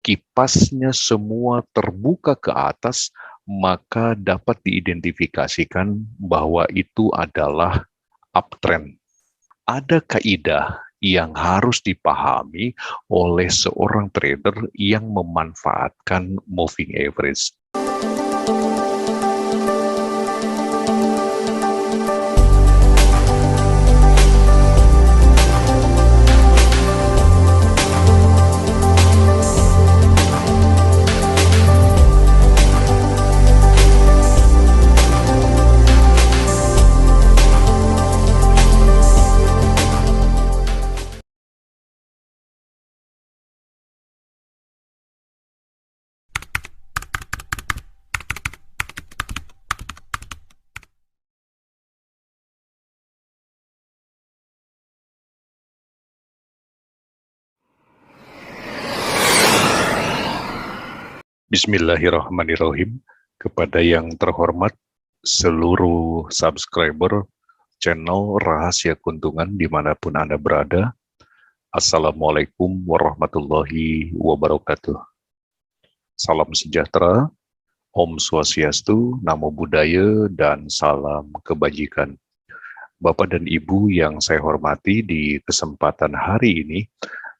kipasnya semua terbuka ke atas, maka dapat diidentifikasikan bahwa itu adalah uptrend. Ada kaidah yang harus dipahami oleh seorang trader yang memanfaatkan moving average. Bismillahirrahmanirrahim. Kepada yang terhormat seluruh subscriber channel Rahasia Keuntungan dimanapun Anda berada, Assalamualaikum warahmatullahi wabarakatuh. Salam sejahtera, Om Swastiastu, Namo Buddhaya, dan salam kebajikan. Bapak dan Ibu yang saya hormati, di kesempatan hari ini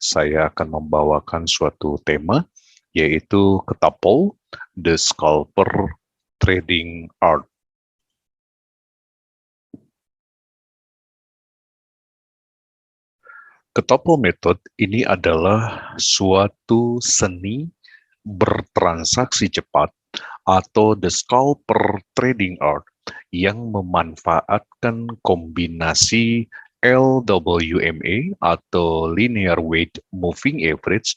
saya akan membawakan suatu tema, yaitu Ketapol, The Scalper Trading Art. Ketapol method ini adalah suatu seni bertransaksi cepat atau The Scalper Trading Art yang memanfaatkan kombinasi LWMA atau Linear Weight Moving Average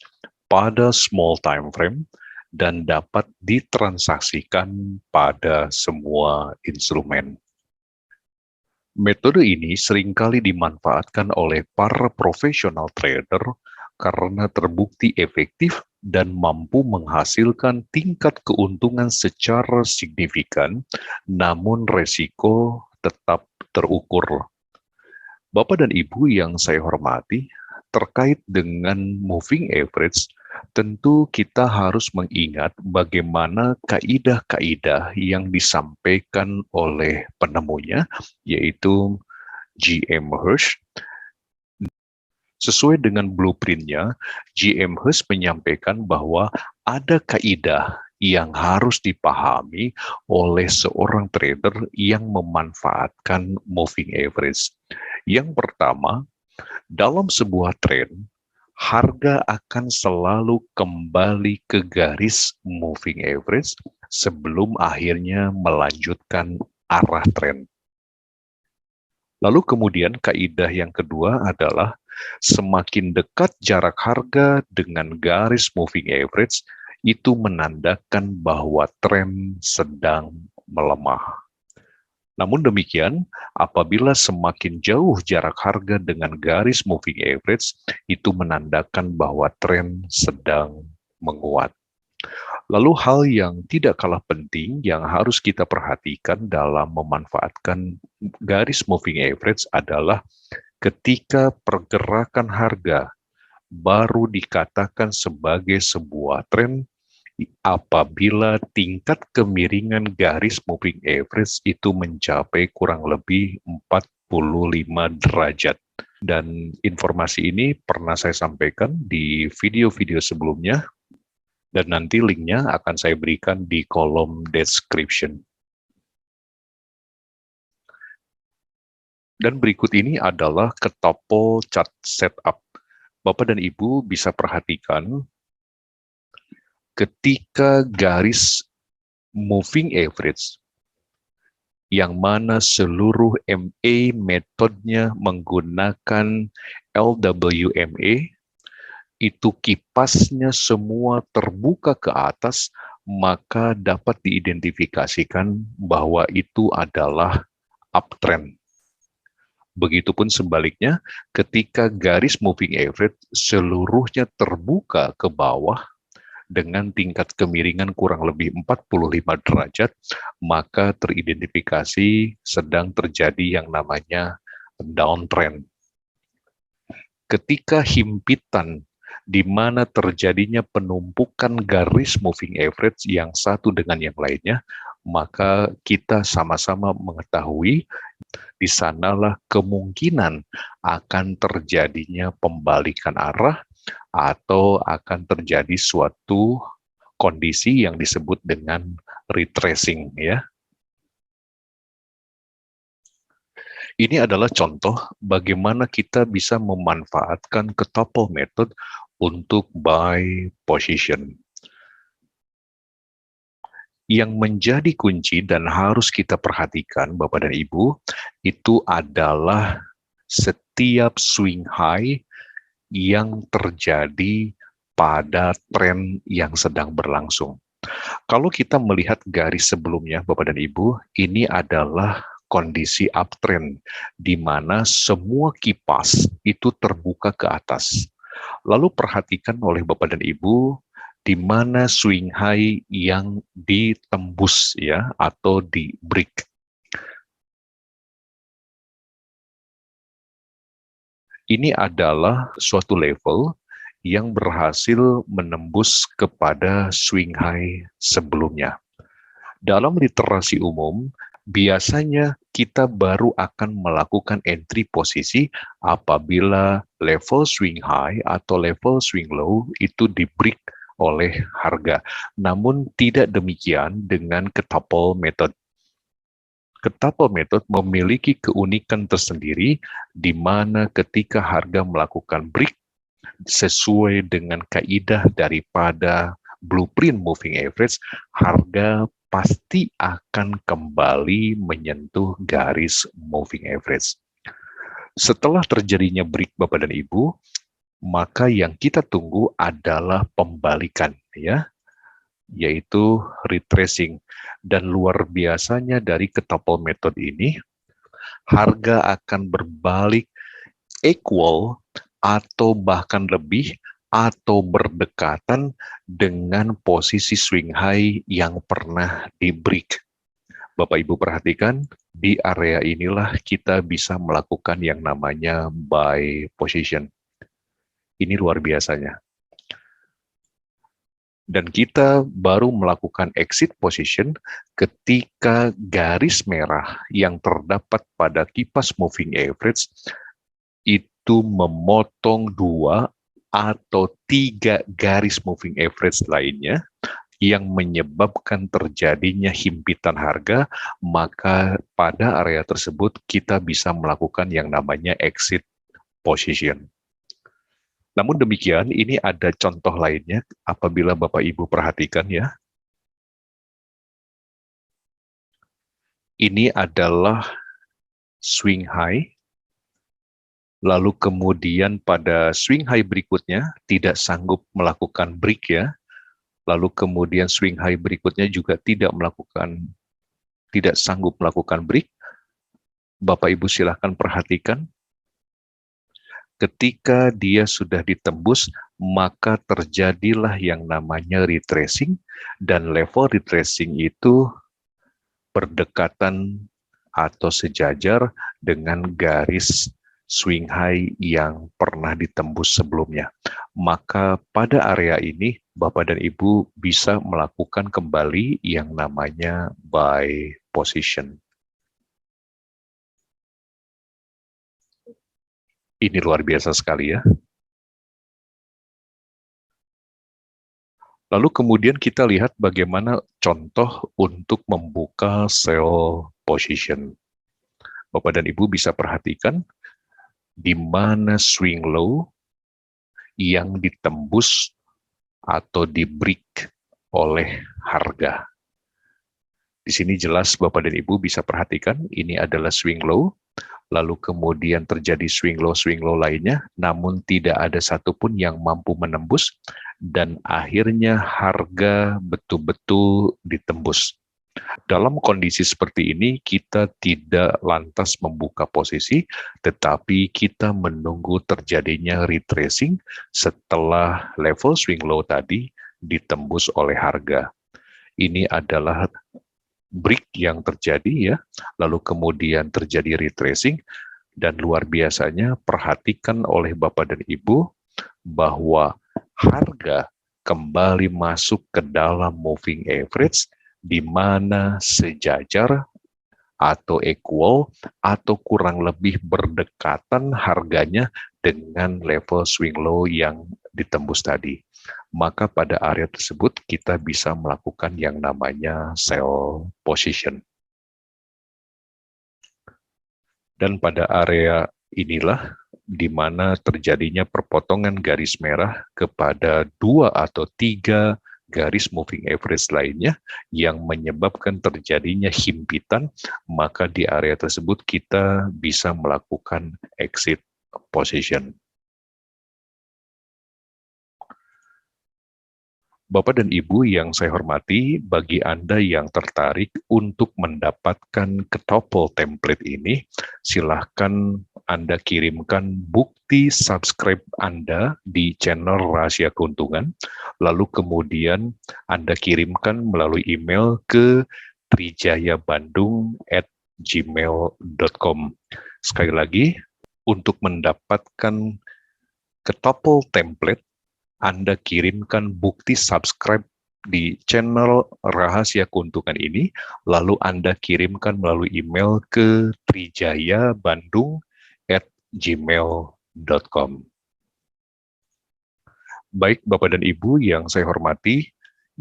pada small time frame dan dapat ditransaksikan pada semua instrumen. Metode ini seringkali dimanfaatkan oleh para profesional trader karena terbukti efektif dan mampu menghasilkan tingkat keuntungan secara signifikan, namun resiko tetap terukur. Bapak dan Ibu yang saya hormati, terkait dengan moving average, tentu kita harus mengingat bagaimana kaidah-kaidah yang disampaikan oleh penemunya, yaitu G.M. Hirsch. Sesuai dengan blueprint-nya, G.M. Hirsch menyampaikan bahwa ada kaidah yang harus dipahami oleh seorang trader yang memanfaatkan moving average. Yang pertama, dalam sebuah trend, harga akan selalu kembali ke garis moving average sebelum akhirnya melanjutkan arah tren. Lalu kemudian kaidah yang kedua adalah semakin dekat jarak harga dengan garis moving average, itu menandakan bahwa tren sedang melemah. Namun demikian, apabila semakin jauh jarak harga dengan garis moving average, itu menandakan bahwa tren sedang menguat. Lalu hal yang tidak kalah penting yang harus kita perhatikan dalam memanfaatkan garis moving average adalah ketika pergerakan harga baru dikatakan sebagai sebuah tren apabila tingkat kemiringan garis moving average itu mencapai kurang lebih 45 derajat. Dan informasi ini pernah saya sampaikan di video-video sebelumnya, dan nanti linknya akan saya berikan di kolom description. Dan berikut ini adalah Ketapol chart setup. Bapak dan Ibu bisa perhatikan ketika garis moving average yang mana seluruh MA metodenya menggunakan LWMA, itu kipasnya semua terbuka ke atas, maka dapat diidentifikasikan bahwa itu adalah uptrend. Begitupun sebaliknya, ketika garis moving average seluruhnya terbuka ke bawah dengan tingkat kemiringan kurang lebih 45 derajat, maka teridentifikasi sedang terjadi yang namanya downtrend. Ketika himpitan di mana terjadinya penumpukan garis moving average yang satu dengan yang lainnya, maka kita sama-sama mengetahui di sanalah kemungkinan akan terjadinya pembalikan arah atau akan terjadi suatu kondisi yang disebut dengan retracing, ya. Ini adalah contoh bagaimana kita bisa memanfaatkan ketopel method untuk buy position. Yang menjadi kunci dan harus kita perhatikan, Bapak dan Ibu, itu adalah setiap swing high yang terjadi pada tren yang sedang berlangsung. Kalau kita melihat garis sebelumnya, Bapak dan Ibu, ini adalah kondisi uptrend, di mana semua kipas itu terbuka ke atas. Lalu perhatikan oleh Bapak dan Ibu, di mana swing high yang ditembus, ya, atau di break. Ini adalah suatu level yang berhasil menembus kepada swing high sebelumnya. Dalam literasi umum, biasanya kita baru akan melakukan entry posisi apabila level swing high atau level swing low itu di break oleh harga. Namun tidak demikian dengan ketopel method. Ketopel method memiliki keunikan tersendiri di mana ketika harga melakukan break sesuai dengan kaidah daripada blueprint moving average, harga pasti akan kembali menyentuh garis moving average. Setelah terjadinya break, Bapak dan Ibu, maka yang kita tunggu adalah pembalikan, ya, yaitu retracing. Dan luar biasanya dari ketopel method ini, harga akan berbalik equal atau bahkan lebih atau berdekatan dengan posisi swing high yang pernah di break. Bapak Ibu perhatikan, di area inilah kita bisa melakukan yang namanya buy position. Ini luar biasanya. Dan kita baru melakukan exit position ketika garis merah yang terdapat pada kipas moving average itu memotong 2 atau 3 garis moving average lainnya yang menyebabkan terjadinya himpitan harga, maka pada area tersebut kita bisa melakukan yang namanya exit position. Namun demikian, ini ada contoh lainnya apabila Bapak Ibu perhatikan, ya. Ini adalah swing high, lalu kemudian pada swing high berikutnya tidak sanggup melakukan break, ya. Lalu kemudian swing high berikutnya juga tidak sanggup melakukan break. Bapak Ibu silahkan perhatikan. Ketika dia sudah ditembus, maka terjadilah yang namanya retracing, dan level retracing itu berdekatan atau sejajar dengan garis swing high yang pernah ditembus sebelumnya. Maka pada area ini, Bapak dan Ibu bisa melakukan kembali yang namanya buy position. Ini luar biasa sekali, ya. Lalu kemudian kita lihat bagaimana contoh untuk membuka sell position. Bapak dan Ibu bisa perhatikan di mana swing low yang ditembus atau di break oleh harga. Di sini jelas Bapak dan Ibu bisa perhatikan ini adalah swing low, lalu kemudian terjadi swing low lainnya, namun tidak ada satupun yang mampu menembus, dan akhirnya harga betul-betul ditembus. Dalam kondisi seperti ini, kita tidak lantas membuka posisi, tetapi kita menunggu terjadinya retracing setelah level swing low tadi ditembus oleh harga. Ini adalah break yang terjadi, ya, lalu kemudian terjadi retracing, dan luar biasanya perhatikan oleh Bapak dan Ibu bahwa harga kembali masuk ke dalam moving average di mana sejajar atau equal atau kurang lebih berdekatan harganya dengan level swing low yang ditembus tadi. Maka pada area tersebut kita bisa melakukan yang namanya sell position. Dan pada area inilah di mana terjadinya perpotongan garis merah kepada 2 atau 3 garis moving average lainnya yang menyebabkan terjadinya himpitan, maka di area tersebut kita bisa melakukan exit position. Bapak dan Ibu yang saya hormati, bagi Anda yang tertarik untuk mendapatkan ketopel template ini, silahkan Anda kirimkan bukti subscribe Anda di channel Rahasia Keuntungan, lalu kemudian Anda kirimkan melalui email ke trijayabandung@gmail.com. Sekali lagi, untuk mendapatkan ketopel template, Anda kirimkan bukti subscribe di channel Rahasia Keuntungan ini, lalu Anda kirimkan melalui email ke trijayabandung@gmail.com. Baik Bapak dan Ibu yang saya hormati,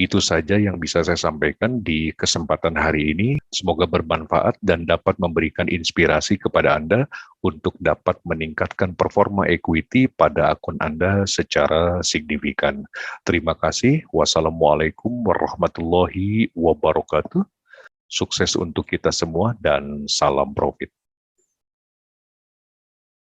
itu saja yang bisa saya sampaikan di kesempatan hari ini. Semoga bermanfaat dan dapat memberikan inspirasi kepada Anda untuk dapat meningkatkan performa equity pada akun Anda secara signifikan. Terima kasih. Wassalamualaikum warahmatullahi wabarakatuh. Sukses untuk kita semua dan salam profit.